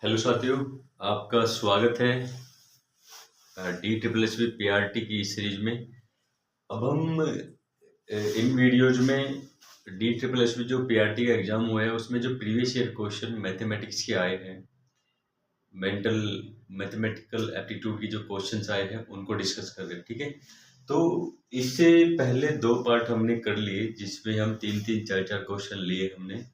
Hello साथियों, आपका स्वागत है D triple S P R T की सीरीज में। अब हम इन वीडियोज में डी ट्रिपल एस जो पी आर टी का एग्जाम हुआ है उसमें जो प्रीवियस ईयर क्वेश्चन मैथमेटिक्स के आए हैं, मेंटल मैथमेटिकल एप्टीट्यूड की जो क्वेश्चंस आए हैं उनको डिस्कस कर रहे हैं। ठीक है, तो इससे पहले दो पार्ट हमने कर लिए जिसमें हम तीन तीन चार चार क्वेश्चन लिए हमने।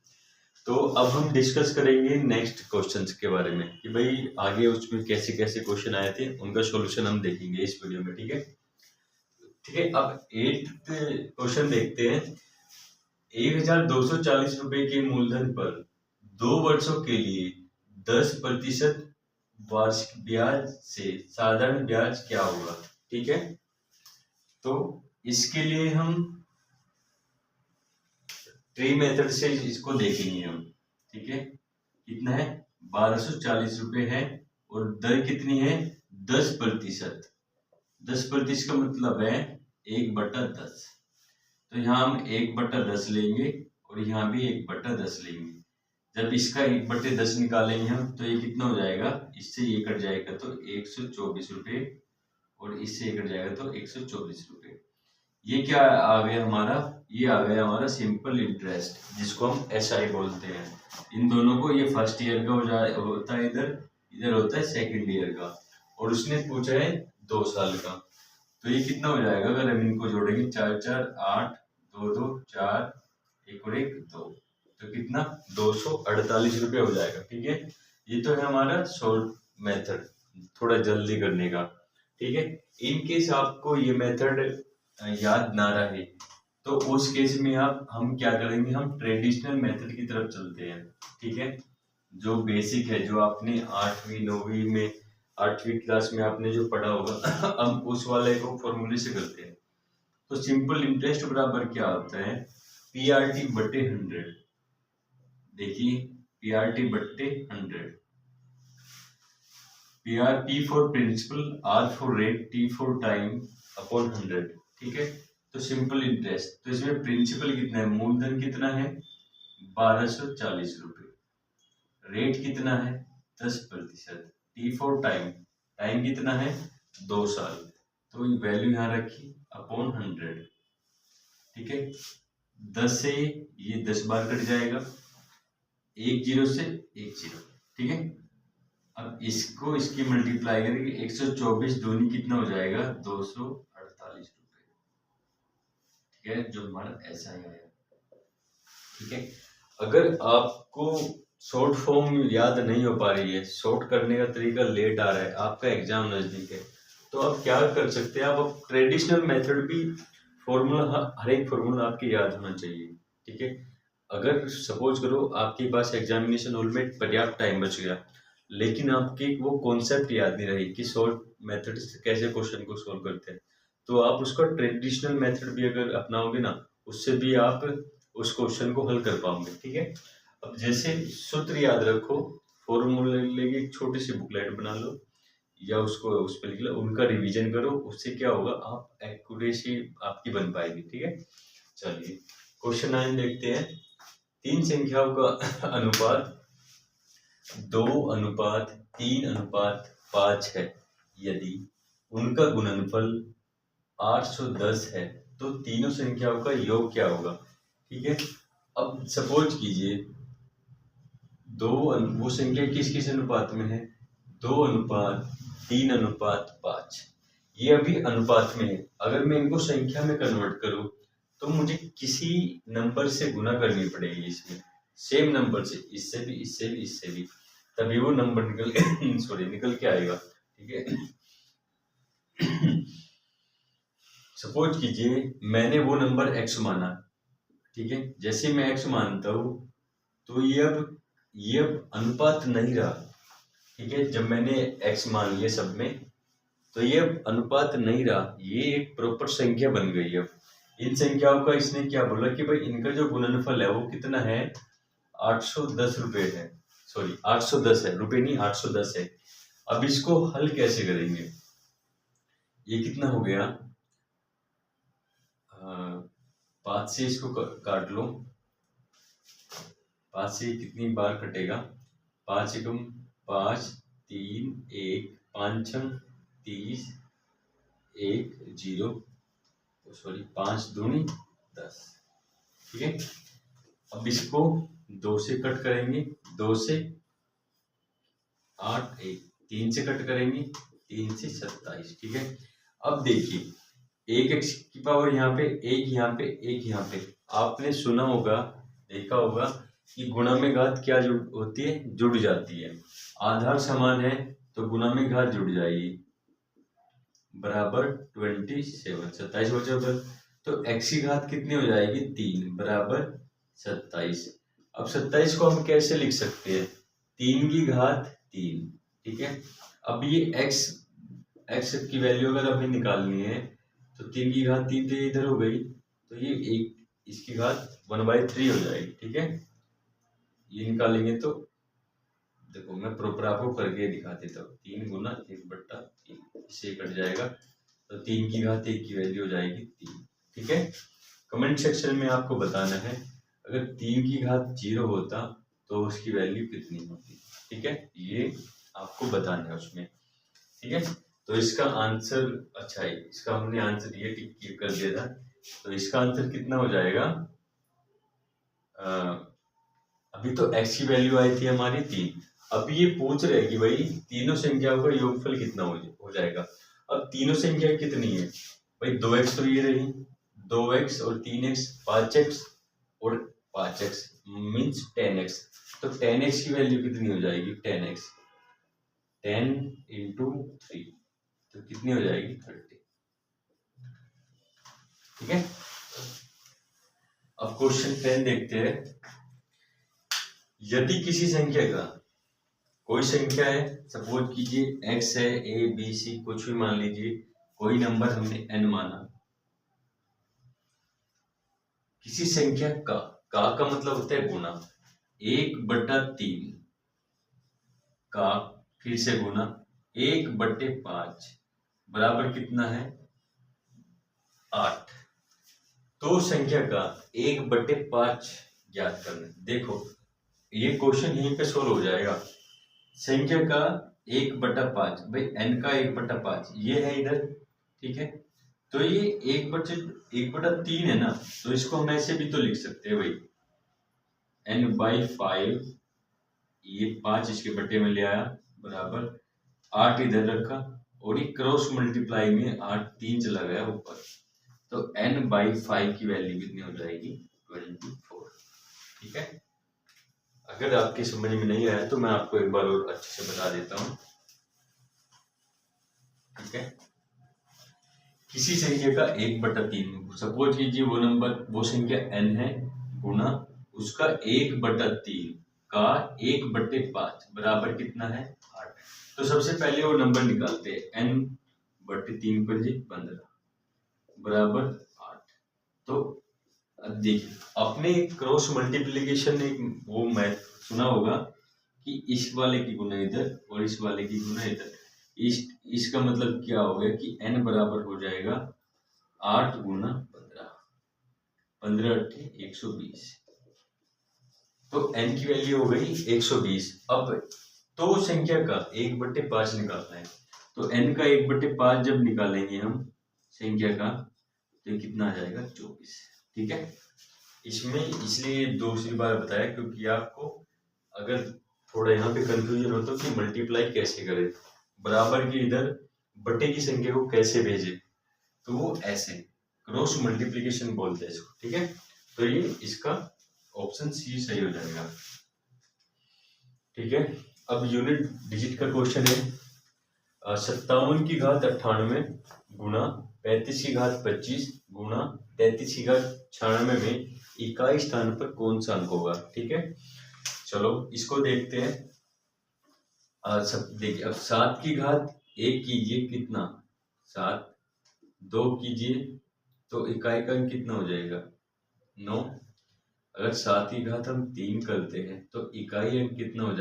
तो अब हम डिस्कस करेंगे नेक्स्ट क्वेश्चंस के बारे में कि भाई आगे उसमें कैसे कैसे क्वेश्चन आए थे, उनका सॉल्यूशन हम देखेंगे इस वीडियो में। ठीक है, ठीक है। अब 8th क्वेश्चन देखते हैं। 1240 रुपए के मूलधन पर 2 वर्षों के लिए 10% वार्षिक ब्याज से साधारण ब्याज क्या होगा। ठीक है, तो इसके लिए हम ट्री मेथड से इसको देखेंगे हम। ठीक है, कितना है, 1240 रुपए है और दर कितनी है, 10%। 10% का मतलब है 1/10। तो यहाँ हम 1/10 लेंगे और यहाँ भी 1/10 लेंगे। जब इसका 1/10 निकालेंगे हम तो ये कितना हो जाएगा, इससे ये कट जाएगा तो 124 रुपये और इससे ये कट जाएगा तो 124 रुपये। ये क्या आ गया हमारा, ये आ गया हमारा सिंपल इंटरेस्ट जिसको हम एसआई बोलते हैं। इन दोनों को ये फर्स्ट ईयर का होता है, इधर इधर होता है सेकंड ईयर का, और उसने पूछा है 2 साल का। तो ये कितना हो जाएगा अगर हम इनको जोड़ेंगे, 4 4 8 2 2 4 1 और 1 2, तो कितना 248 रुपये हो जाएगा। ठीक है, ये तो है हमारा शॉर्ट मेथड, थोड़ा जल्दी करने का। ठीक है, इन केस आपको ये मेथड याद ना रहे तो उस केस में हम क्या करेंगे, हम ट्रेडिशनल मेथड की तरफ चलते हैं। ठीक है, जो बेसिक है, जो आपने 8वीं 9वीं में 8वीं क्लास में आपने जो पढ़ा होगा हम उस वाले को फॉर्मूले से करते हैं। तो सिंपल इंटरेस्ट बराबर क्या होता है, पी आर टी बटे 100। देखिए, पी आर टी बटे 100, P for principal, R for rate, T for time upon 100। ठीक है, तो सिंपल इंटरेस्ट, तो इसमें प्रिंसिपल कितना है, मूलधन कितना है 1240 रुपए, रेट कितना है 10%, टी फॉर टाइम, टाइम कितना है 2 साल, तो वैल्यू यहाँ रखी अपॉन 100। ठीक है, 10 से ये 10 बार कट जाएगा, 1 0 से 1 0। ठीक है, अब इसको इसकी मल्टीप्लाई करेंगे, 124 दूनी कितना हो जाएगा 248 रुपए। ठीक है, जो हमारा ऐसा ही आया। ठीक है, अगर आपको शॉर्ट फॉर्म याद नहीं हो पा रही है, शॉर्ट करने का तरीका लेट आ रहा है, आपका एग्जाम नजदीक है, तो आप क्या कर सकते हैं, आप ट्रेडिशनल मेथड भी फॉर्मूला, हर एक फॉर्मूला आपके याद होना चाहिए। ठीक है, अगर सपोज करो आपके पास एग्जामिनेशन हॉल में पर्याप्त टाइम बच गया लेकिन आपकी वो कॉन्सेप्ट याद नहीं रही कि शॉर्ट मेथड से कैसे क्वेश्चन को सोल्व करते हैं, तो आप उसका ट्रेडिशनल मेथड भी अगर अपनाओगे ना, उससे भी आप उस क्वेश्चन को हल कर पाओगे। ठीक है, अब जैसे सूत्र याद रखो, फॉर्मूले की एक छोटी सी बुकलेट बना लो या उसको उस पर लिख लो, उनका रिवीजन करो, उससे क्या होगा, आप एक्यूरेसी आपकी बन पाएगी। ठीक है, चलिए क्वेश्चन 9 देखते हैं। 3 संख्याओं का अनुपात 2:3:5 है, यदि उनका गुणनफल 810 है तो तीनों संख्याओं का योग क्या होगा। ठीक है, अब सपोज कीजिए वो संख्या किस किस अनुपात में है, 2:3:5, ये अभी अनुपात में है। अगर मैं इनको संख्या में कन्वर्ट करूं तो मुझे किसी नंबर से गुना करनी पड़ेगी, इसमें सेम नंबर से, इससे भी इससे भी इससे भी, तभी वो नंबर निकल के आएगा। ठीक है, सपोज कीजिए मैंने वो नंबर x माना। ठीक है, जैसे मैं x मानता हूं तो ये अब अनुपात नहीं रहा। ठीक है, जब मैंने x मान लिया सब में तो ये अब अनुपात नहीं रहा, ये एक प्रॉपर संख्या बन गई। अब इन संख्याओं का इसने क्या बोला कि भाई इनका जो गुणनफल है वो कितना है, 810 रुपए है, सॉरी 810 है, रुपए नहीं 810 है। अब इसको हल कैसे करेंगे, ये कितना हो गया, 5 से इसको काट लो, 5 से कितनी बार कटेगा, 5 एकम 5 3 1 5 30 1 0 सॉरी 5 दूनी 10। ठीक है, अब इसको 2 से कट करेंगे, 2 से 8 1 3 से कट करेंगे, 3 से 27। ठीक है, अब देखिए 1x की पावर यहाँ पे, 1 यहाँ पे, 1 यहाँ पे। आपने सुना होगा, देखा होगा कि गुणा में घात क्या होती है, जुड़ जाती है। आधार समान है तो गुणा में घात जुड़ जाएगी, बराबर 27। 27 बचे उधर, तो x की घात कितनी हो जाएगी, 3 बराबर 27। अब 27 को हम कैसे लिख सकते हैं, 3 की घात 3। ठीक है, अब ये x की वैल्यू अगर हमें निकालनी है तो 3 की घात 3 तो ये इधर हो गई, तो ये एक इसकी घात 1/3 हो जाएगी। ठीक है, ये निकालेंगे तो देखो मैं प्रॉपर आपको करके दिखा देता हूँ। 3 गुना 1/3 इससे कट जाएगा, तो 3 की घात 1 की वैल्यू हो जाएगी 3। ठीक है, कमेंट सेक्शन में आपको बताना है अगर 3 की घात 0 होता तो उसकी वैल्यू कितनी होती। ठीक है, ये आपको बताना है उसमें। ठीक है, तो इसका आंसर, अच्छा है, इसका हमने आंसर ये टिक कर दिया था, तो इसका आंसर कितना हो जाएगा, अभी तो x की वैल्यू आई थी हमारी 3। अब ये पूछ रहे कि भाई तीनों संख्याओं का योगफल कितना हो जाएगा। अब तीनों संख्या कितनी है भाई, 2x तो ये रही, 2x और 3x 5x और 5x मीन्स 10x। तो 10x की वैल्यू कितनी हो जाएगी, 10x 10 × 3 तो कितनी हो जाएगी, 30। ठीक है, अब क्वेश्चन 10 देखते हैं। यदि किसी संख्या का, कोई संख्या है, सपोज कीजिए x है, a b c कुछ भी मान लीजिए, कोई नंबर हमने n माना, किसी संख्या का मतलब होता है गुना, 1/3 का फिर से गुना 1/5 बराबर कितना है, 8। तो संख्या का 1/5 ज्ञात करना। देखो ये क्वेश्चन यहीं पे सोल्व हो जाएगा। संख्या का 1/5, भाई n का 1/5 ये है इधर। ठीक है, तो ये 1/3 है ना, तो इसको हम ऐसे भी तो लिख सकते हैं भाई, n/5, ये 5 इसके बट्टे में ले आया, बराबर 8 इधर रखा, और ये क्रॉस मल्टीप्लाई में 8 3 चला गया ऊपर, तो n/5 की वैल्यू कितनी हो जाएगी, 24। ठीक है, अगर आपकी समझ में नहीं आया तो मैं आपको एक बार और अच्छे से बता देता हूं। ठीक है, किसी संख्या का 1/3, सपोज कीजिए वो संख्या n है, गुना उसका 1/3 का 1/5 बराबर कितना है, 8। तो सबसे पहले वो नंबर निकालते हैं, n/3 पर जी 15 बराबर 8। तो अब देखिए, अपने क्रॉस मल्टीप्लिकेशन एक वो मैथ सुना होगा कि इस वाले की गुना इधर और इस वाले की गुना इधर। इसका मतलब क्या हो गया कि n बराबर हो जाएगा 8 गुना 15, 15 × 120, तो n की वैल्यू हो गई 120। अब तो संख्या का 1/5 निकालना है, तो n का 1/5 जब निकालेंगे हम संख्या का, तो कितना आ जाएगा, 24। ठीक है, इसमें इसलिए दूसरी बार बताया क्योंकि आपको अगर थोड़ा यहाँ पे कंफ्यूजन हो तो कि मल्टीप्लाई कैसे करें, बराबर की इधर बटे की संख्या को कैसे भेजे, तो वो ऐसे क्रॉस मल्टीप्लिकेशन बोलते हैं इसको। ठीक है, तो ये इसका ऑप्शन सी सही हो जाएगा। ठीक है, अब यूनिट डिजिट का क्वेश्चन है, 57 की घात 98 गुना 35 की घात 25 गुना 33 की घात 96 में इकाई स्थान पर कौन सा अंक होगा। ठीक है, चलो इसको देखते हैं। देखिए, अब 7 की घात 1 कीजिए, कितना 7, 2 कीजिए तो इकाई का अंक कितना हो जाएगा, 9। अगर 7 की घात हम 3 करते हैं तो इकाई अंक कितना हो जाएगा,